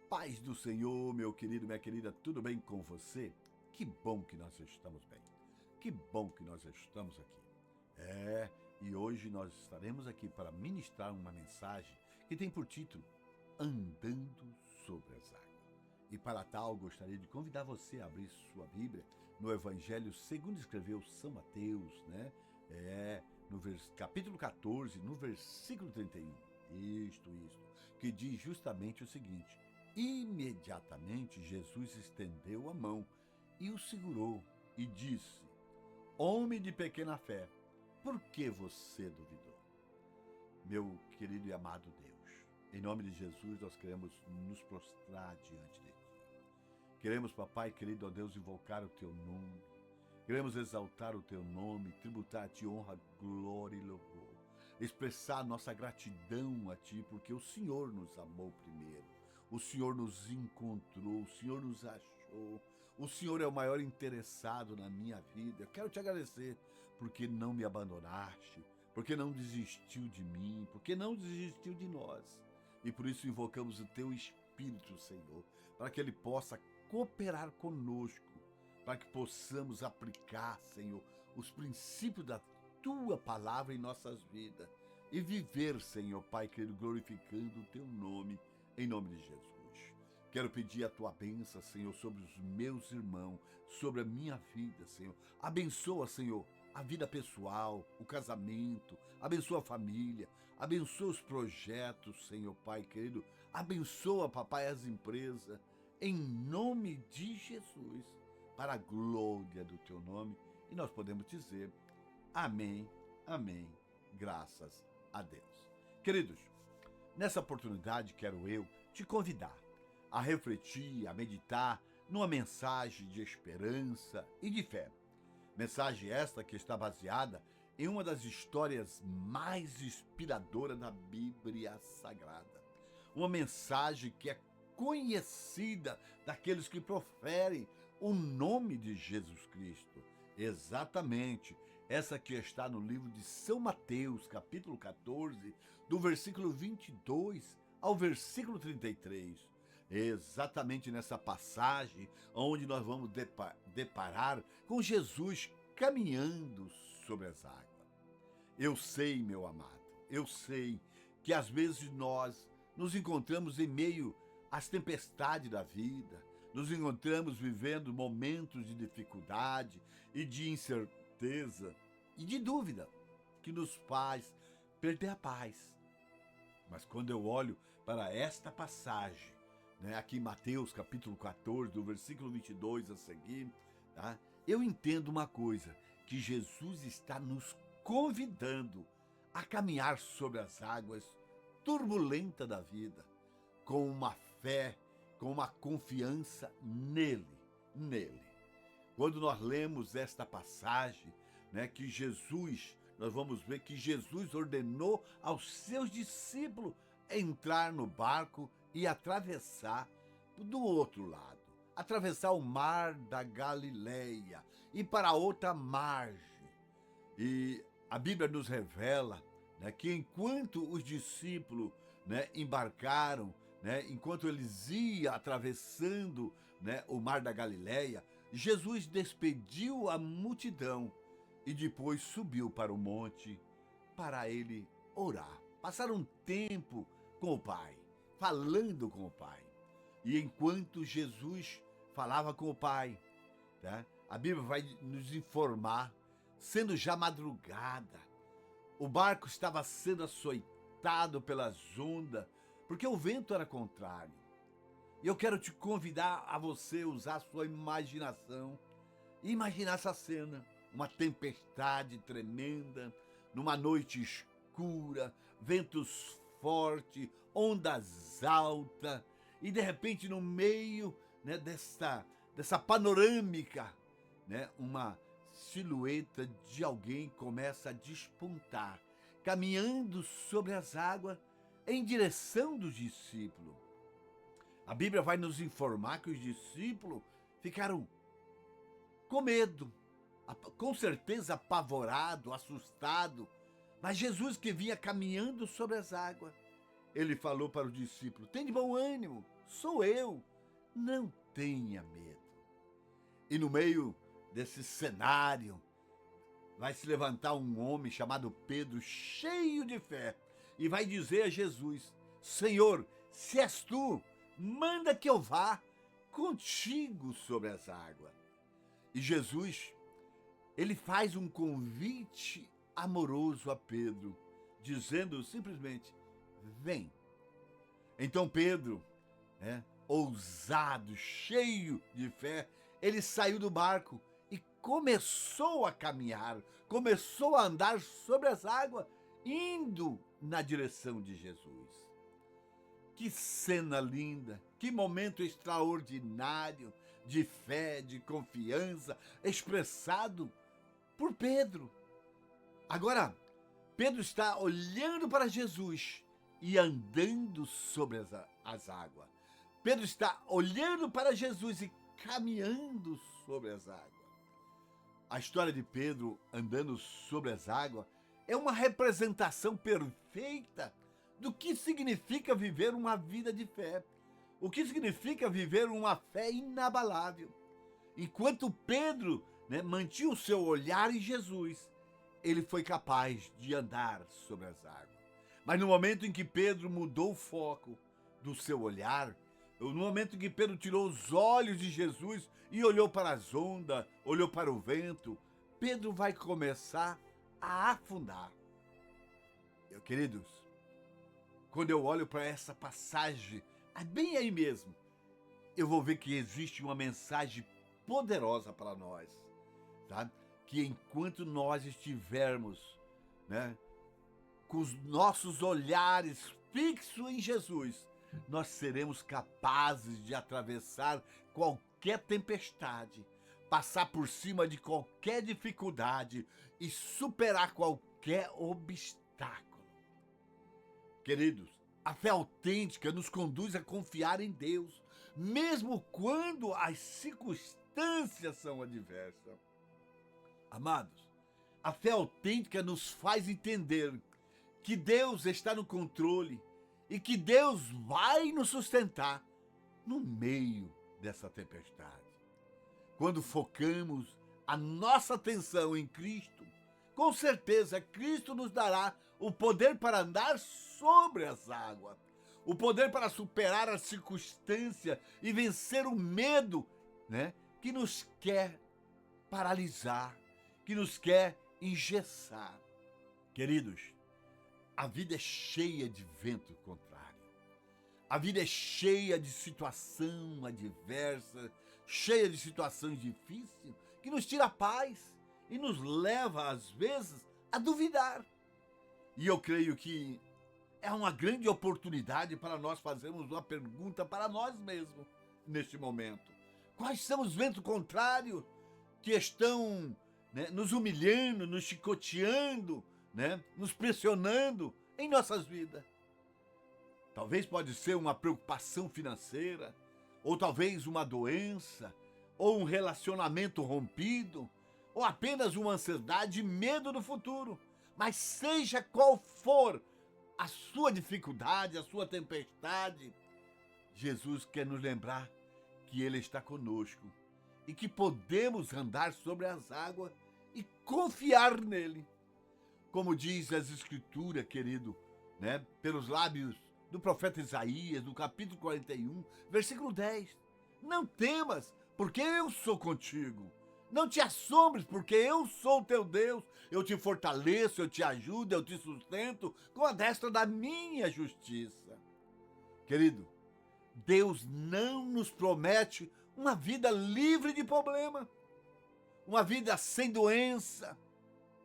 Paz do Senhor, meu querido, minha querida, tudo bem com você? Que bom que nós estamos bem. Que bom que nós estamos aqui. E hoje nós estaremos aqui para ministrar uma mensagem que tem por título Andando sobre as Águas. E para tal, gostaria de convidar você a abrir sua Bíblia no Evangelho segundo escreveu São Mateus, no capítulo 14, no versículo 31. Isto, que diz justamente o seguinte: imediatamente Jesus estendeu a mão e o segurou e disse: Homem de pequena fé, por que você duvidou? Meu querido e amado Deus, em nome de Jesus nós queremos nos prostrar diante de Ti. Queremos, papai querido, ó Deus, invocar o Teu nome. Queremos exaltar o Teu nome, tributar a Ti honra, glória e louvor. Expressar nossa gratidão a Ti, porque o Senhor nos amou primeiro. O Senhor nos encontrou, o Senhor nos achou. O Senhor é o maior interessado na minha vida. Eu quero Te agradecer porque não me abandonaste, porque não desistiu de mim, porque não desistiu de nós. E por isso invocamos o Teu Espírito, Senhor, para que Ele possa cooperar conosco, para que possamos aplicar, Senhor, os princípios da Tua palavra em nossas vidas e viver, Senhor, Pai querido, glorificando o Teu nome, em nome de Jesus. Quero pedir a Tua bênção, Senhor, sobre os meus irmãos, sobre a minha vida, Senhor. Abençoa, Senhor, a vida pessoal, o casamento, abençoa a família, abençoa os projetos, Senhor, Pai querido. Abençoa, papai, as empresas, em nome de Jesus, para a glória do Teu nome. E nós podemos dizer amém, amém, graças a Deus. Queridos, nessa oportunidade quero eu te convidar a refletir, a meditar numa mensagem de esperança e de fé. Mensagem esta que está baseada em uma das histórias mais inspiradoras da Bíblia Sagrada. Uma mensagem que é conhecida daqueles que proferem o nome de Jesus Cristo. Exatamente, essa que está no livro de São Mateus, capítulo 14, do versículo 22 ao versículo 33. Exatamente nessa passagem onde nós vamos deparar com Jesus caminhando sobre as águas. Eu sei, meu amado, eu sei que às vezes nós nos encontramos em meio às tempestades da vida, nos encontramos vivendo momentos de dificuldade e de incerteza e de dúvida que nos faz perder a paz. Mas quando eu olho para esta passagem, aqui em Mateus capítulo 14, do versículo 22 a seguir, eu entendo uma coisa, que Jesus está nos convidando a caminhar sobre as águas turbulentas da vida, com uma fé, com uma confiança nele. Quando nós lemos esta passagem, que nós vamos ver que Jesus ordenou aos seus discípulos entrar no barco e atravessar do outro lado, atravessar o mar da Galileia e para outra margem. E a Bíblia nos revela que enquanto os discípulos embarcaram, enquanto eles iam atravessando o mar da Galileia, Jesus despediu a multidão e depois subiu para o monte para ele orar. Passar um tempo com o Pai, falando com o Pai. E enquanto Jesus falava com o Pai, a Bíblia vai nos informar, sendo já madrugada, o barco estava sendo açoitado pelas ondas, porque o vento era contrário. E eu quero te convidar a você usar a sua imaginação e imaginar essa cena, uma tempestade tremenda, numa noite escura, ventos fortes, ondas altas, e de repente no meio dessa panorâmica, uma silhueta de alguém começa a despontar, caminhando sobre as águas em direção dos discípulos. A Bíblia vai nos informar que os discípulos ficaram com medo, com certeza apavorado, assustado, mas Jesus que vinha caminhando sobre as águas, ele falou para o discípulo: tem de bom ânimo, sou eu, não tenha medo. E no meio desse cenário, vai se levantar um homem chamado Pedro, cheio de fé, e vai dizer a Jesus: Senhor, se és tu, manda que eu vá contigo sobre as águas. E Jesus, ele faz um convite amoroso a Pedro, dizendo simplesmente: vem. Então Pedro, ousado, cheio de fé, ele saiu do barco e começou a caminhar, começou a andar sobre as águas, indo na direção de Jesus. Que cena linda, que momento extraordinário de fé, de confiança, expressado por Pedro. Agora, Pedro está olhando para Jesus e andando sobre as águas. Pedro está olhando para Jesus e caminhando sobre as águas. A história de Pedro andando sobre as águas é uma representação perfeita do que significa viver uma vida de fé, o que significa viver uma fé inabalável. Enquanto Pedro mantinha o seu olhar em Jesus, ele foi capaz de andar sobre as águas. Mas no momento em que Pedro mudou o foco do seu olhar, no momento em que Pedro tirou os olhos de Jesus e olhou para as ondas, olhou para o vento, Pedro vai começar a afundar. Queridos, quando eu olho para essa passagem, bem aí mesmo, eu vou ver que existe uma mensagem poderosa para nós, tá? Que enquanto nós estivermos, com os nossos olhares fixos em Jesus, nós seremos capazes de atravessar qualquer tempestade, passar por cima de qualquer dificuldade e superar qualquer obstáculo. Queridos, a fé autêntica nos conduz a confiar em Deus, mesmo quando as circunstâncias são adversas. Amados, a fé autêntica nos faz entender que Deus está no controle e que Deus vai nos sustentar no meio dessa tempestade. Quando focamos a nossa atenção em Cristo, com certeza Cristo nos dará o poder para andar sobre as águas, o poder para superar as circunstâncias e vencer o medo, que nos quer paralisar, que nos quer engessar. Queridos, a vida é cheia de vento contrário. A vida é cheia de situação adversa, cheia de situações difíceis, que nos tira a paz e nos leva, às vezes, a duvidar. E eu creio que é uma grande oportunidade para nós fazermos uma pergunta para nós mesmos neste momento. Quais são os ventos contrários que estão nos humilhando, nos chicoteando, nos pressionando em nossas vidas? Talvez pode ser uma preocupação financeira, ou talvez uma doença, ou um relacionamento rompido, ou apenas uma ansiedade e medo do futuro. Mas seja qual for a sua dificuldade, a sua tempestade, Jesus quer nos lembrar que Ele está conosco e que podemos andar sobre as águas e confiar nele. Como diz as Escrituras, querido, pelos lábios do profeta Isaías, no capítulo 41, versículo 10. Não temas, porque eu sou contigo. Não te assombres, porque eu sou o teu Deus. Eu te fortaleço, eu te ajudo, eu te sustento com a destra da minha justiça. Querido, Deus não nos promete uma vida livre de problema, uma vida sem doença,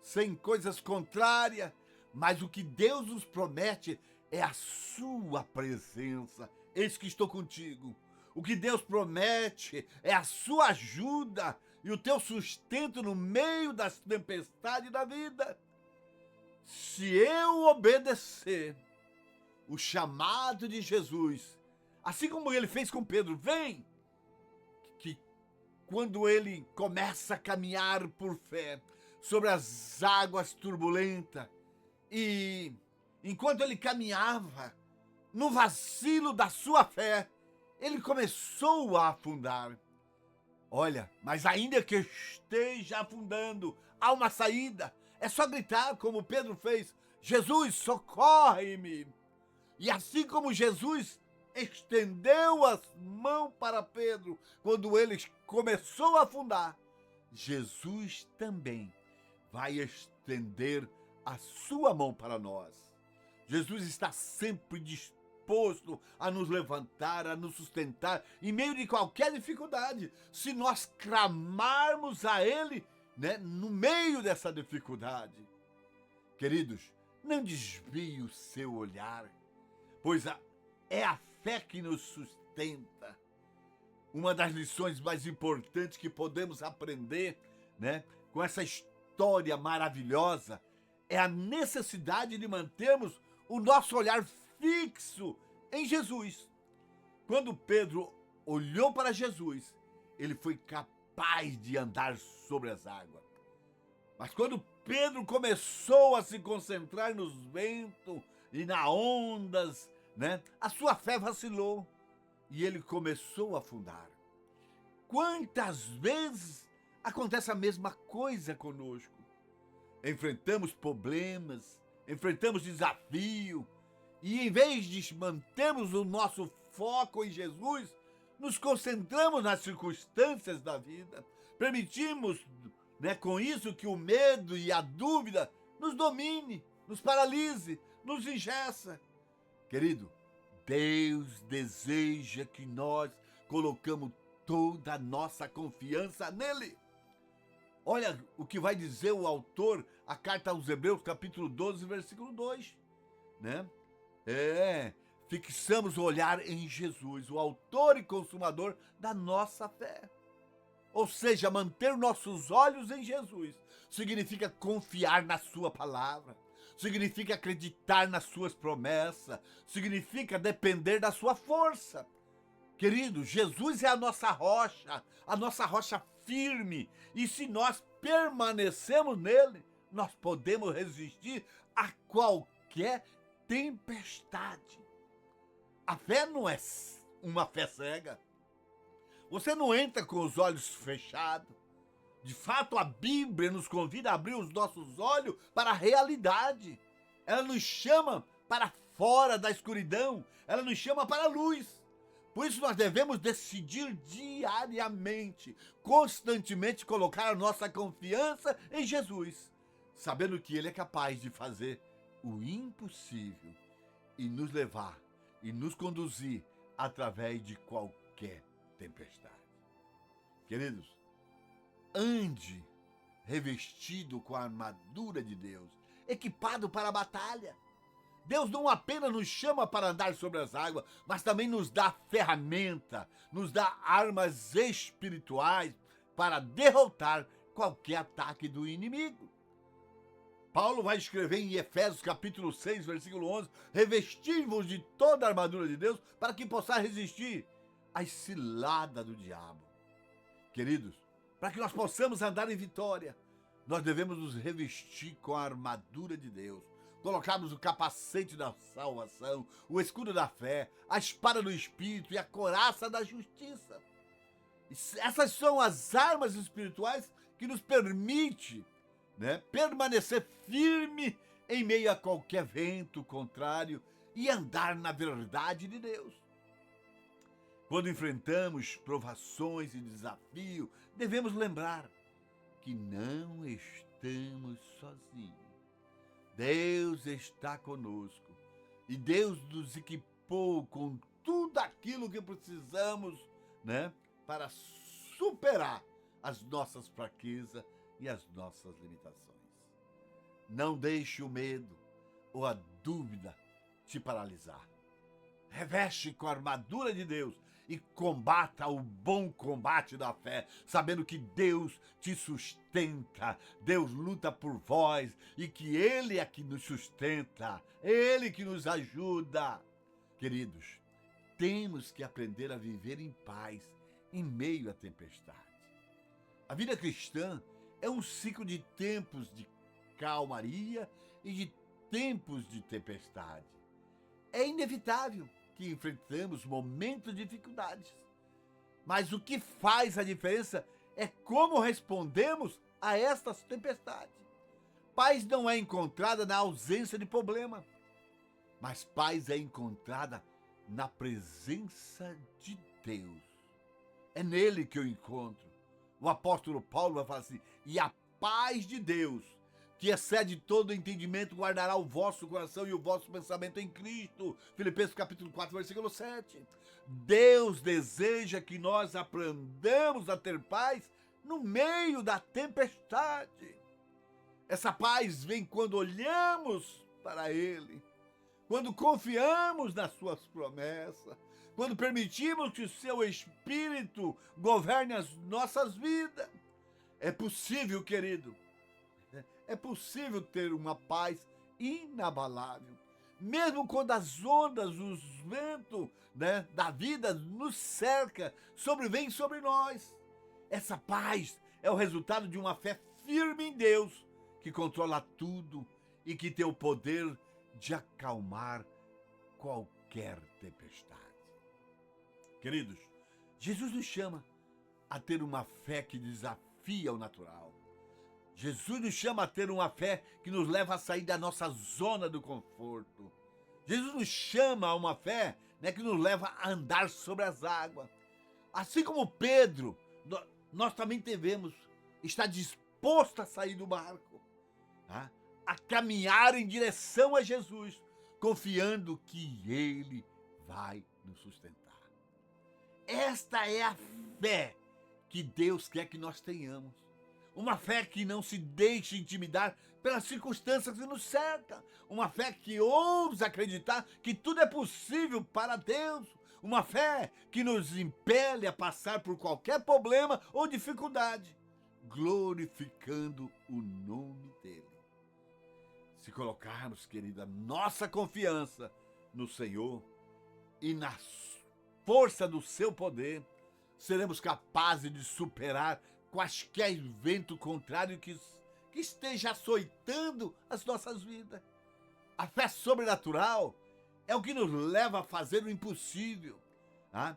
sem coisas contrárias, mas o que Deus nos promete é a sua presença. Eis que estou contigo. O que Deus promete é a sua ajuda e o teu sustento no meio das tempestades da vida. Se eu obedecer o chamado de Jesus, assim como ele fez com Pedro, vem, que quando ele começa a caminhar por fé sobre as águas turbulentas, e enquanto ele caminhava, no vacilo da sua fé, ele começou a afundar. Olha, mas ainda que esteja afundando, há uma saída. É só gritar como Pedro fez: Jesus, socorre-me! E assim como Jesus estendeu as mãos para Pedro quando ele começou a afundar, Jesus também vai estender a sua mão para nós. Jesus está sempre disposto a nos levantar, a nos sustentar em meio de qualquer dificuldade, se nós clamarmos a Ele, né, no meio dessa dificuldade. Queridos, não desvie o seu olhar, pois é a fé que nos sustenta. Uma das lições mais importantes que podemos aprender, né, com essa história maravilhosa é a necessidade de mantermos o nosso olhar fixo em Jesus. Quando Pedro olhou para Jesus, ele foi capaz de andar sobre as águas. Mas quando Pedro começou a se concentrar nos ventos e nas ondas, né, a sua fé vacilou e ele começou a afundar. Quantas vezes acontece a mesma coisa conosco? Enfrentamos problemas, enfrentamos desafio e em vez de mantermos o nosso foco em Jesus, nos concentramos nas circunstâncias da vida, permitimos, né, com isso que o medo e a dúvida nos domine, nos paralise, nos engessa. Querido, Deus deseja que nós colocamos toda a nossa confiança nele. Olha o que vai dizer o autor, a carta aos Hebreus, capítulo 12, versículo 2, né? Fixamos o olhar em Jesus, o autor e consumador da nossa fé. Ou seja, manter nossos olhos em Jesus significa confiar na sua palavra, significa acreditar nas suas promessas, significa depender da sua força. Querido, Jesus é a nossa rocha firme, e se nós permanecemos nele, nós podemos resistir a qualquer tempestade. A fé não é uma fé cega. Você não entra com os olhos fechados. De fato, a Bíblia nos convida a abrir os nossos olhos para a realidade. Ela nos chama para fora da escuridão. Ela nos chama para a luz. Por isso nós devemos decidir diariamente, constantemente colocar a nossa confiança em Jesus, sabendo que Ele é capaz de fazer o impossível e nos levar e nos conduzir através de qualquer tempestade. Queridos, ande revestido com a armadura de Deus, equipado para a batalha. Deus não apenas nos chama para andar sobre as águas, mas também nos dá ferramenta, nos dá armas espirituais para derrotar qualquer ataque do inimigo. Paulo vai escrever em Efésios capítulo 6, versículo 11, revestivos de toda a armadura de Deus para que possa resistir às ciladas do diabo. Queridos, para que nós possamos andar em vitória, nós devemos nos revestir com a armadura de Deus. Colocarmos o capacete da salvação, o escudo da fé, a espada do Espírito e a couraça da justiça. Essas são as armas espirituais que nos permitem, né, permanecer firme em meio a qualquer vento contrário e andar na verdade de Deus. Quando enfrentamos provações e desafios, devemos lembrar que não estamos sozinhos. Deus está conosco e Deus nos equipou com tudo aquilo que precisamos, né, para superar as nossas fraquezas e as nossas limitações. Não deixe o medo ou a dúvida te paralisar. Reveste com a armadura de Deus e combata o bom combate da fé, sabendo que Deus te sustenta, Deus luta por vós e que Ele é que nos sustenta, Ele que nos ajuda. Queridos, temos que aprender a viver em paz em meio à tempestade. A vida cristã é um ciclo de tempos de calmaria e de tempos de tempestade. É inevitável que enfrentamos momentos de dificuldades. Mas o que faz a diferença é como respondemos a estas tempestades. Paz não é encontrada na ausência de problema, mas paz é encontrada na presença de Deus. É nele que eu encontro. O apóstolo Paulo vai falar assim: e a paz de Deus, que excede todo entendimento, guardará o vosso coração e o vosso pensamento em Cristo. Filipenses capítulo 4, versículo 7. Deus deseja que nós aprendamos a ter paz no meio da tempestade. Essa paz vem quando olhamos para Ele, quando confiamos nas suas promessas, quando permitimos que o seu Espírito governe as nossas vidas. É possível, querido, é possível ter uma paz inabalável, mesmo quando as ondas, os ventos, da vida nos cerca, sobrevêm sobre nós. Essa paz é o resultado de uma fé firme em Deus, que controla tudo e que tem o poder de acalmar qualquer tempestade. Queridos, Jesus nos chama a ter uma fé que desafia o natural. Jesus nos chama a ter uma fé que nos leva a sair da nossa zona do conforto. Jesus nos chama a uma fé, que nos leva a andar sobre as águas. Assim como Pedro, nós também devemos estar disposto a sair do barco, a caminhar em direção a Jesus, confiando que Ele vai nos sustentar. Esta é a fé que Deus quer que nós tenhamos. Uma fé que não se deixe intimidar pelas circunstâncias que nos cercam. Uma fé que ousa acreditar que tudo é possível para Deus. Uma fé que nos impele a passar por qualquer problema ou dificuldade, glorificando o nome dEle. Se colocarmos, querida, nossa confiança no Senhor e na força do seu poder, seremos capazes de superar quaisquer vento contrário que esteja açoitando as nossas vidas. A fé sobrenatural é o que nos leva a fazer o impossível, a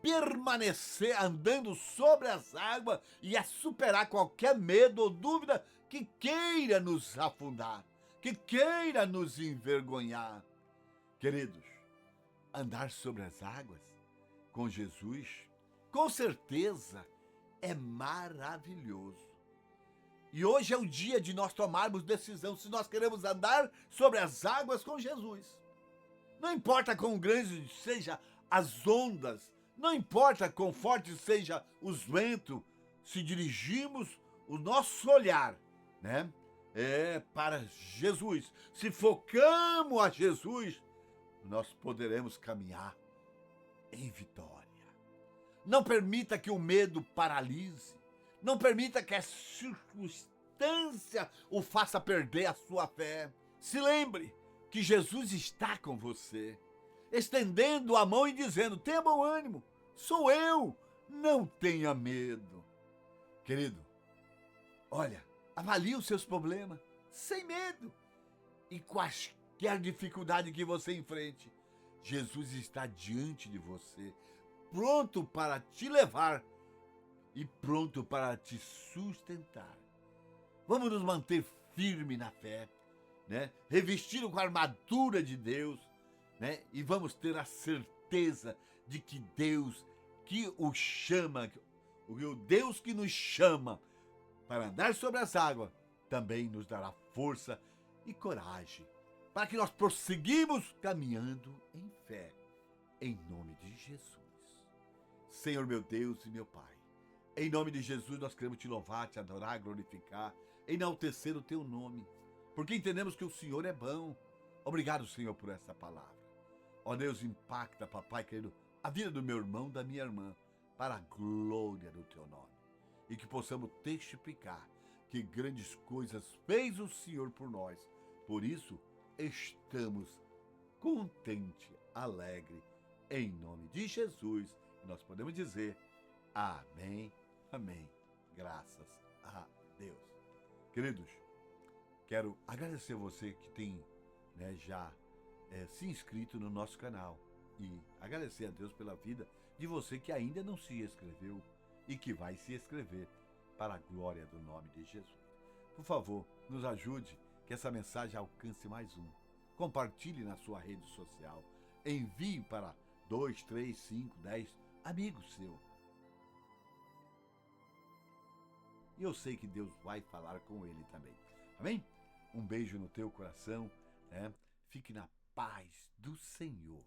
permanecer andando sobre as águas e a superar qualquer medo ou dúvida que queira nos afundar, que queira nos envergonhar. Queridos, andar sobre as águas com Jesus, com certeza, é maravilhoso. E hoje é o dia de nós tomarmos decisão se nós queremos andar sobre as águas com Jesus. Não importa quão grandes sejam as ondas, não importa quão fortes sejam os ventos, se dirigimos o nosso olhar, para Jesus, se focamos a Jesus, nós poderemos caminhar em vitória. Não permita que o medo paralise. Não permita que a circunstância o faça perder a sua fé. Se lembre que Jesus está com você, estendendo a mão e dizendo: tenha bom ânimo, sou eu, não tenha medo. Querido, olha, avalie os seus problemas sem medo. E quaisquer dificuldade que você enfrente, Jesus está diante de você, pronto para te levar e pronto para te sustentar. Vamos nos manter firme na fé, revestido com a armadura de Deus, e vamos ter a certeza de que Deus que o chama, o Deus que nos chama para andar sobre as águas, também nos dará força e coragem para que nós prosseguimos caminhando em fé, em nome de Jesus. Senhor meu Deus e meu Pai, em nome de Jesus nós queremos te louvar, te adorar, glorificar, enaltecer o teu nome, porque entendemos que o Senhor é bom. Obrigado, Senhor, por essa palavra. Ó Deus, impacta, papai querido, a vida do meu irmão, da minha irmã, para a glória do teu nome. E que possamos testificar que grandes coisas fez o Senhor por nós. Por isso, estamos contentes, alegres, em nome de Jesus. Nós podemos dizer amém, amém, graças a Deus. Queridos, quero agradecer você que tem já se inscrito no nosso canal e agradecer a Deus pela vida de você que ainda não se inscreveu e que vai se inscrever, para a glória do nome de Jesus. Por favor, nos ajude, que essa mensagem alcance mais um. Compartilhe na sua rede social. Envie para 2, 3, 5, 10 amigos seus. E eu sei que Deus vai falar com ele também. Amém? Um beijo no teu coração, né? Fique na paz do Senhor.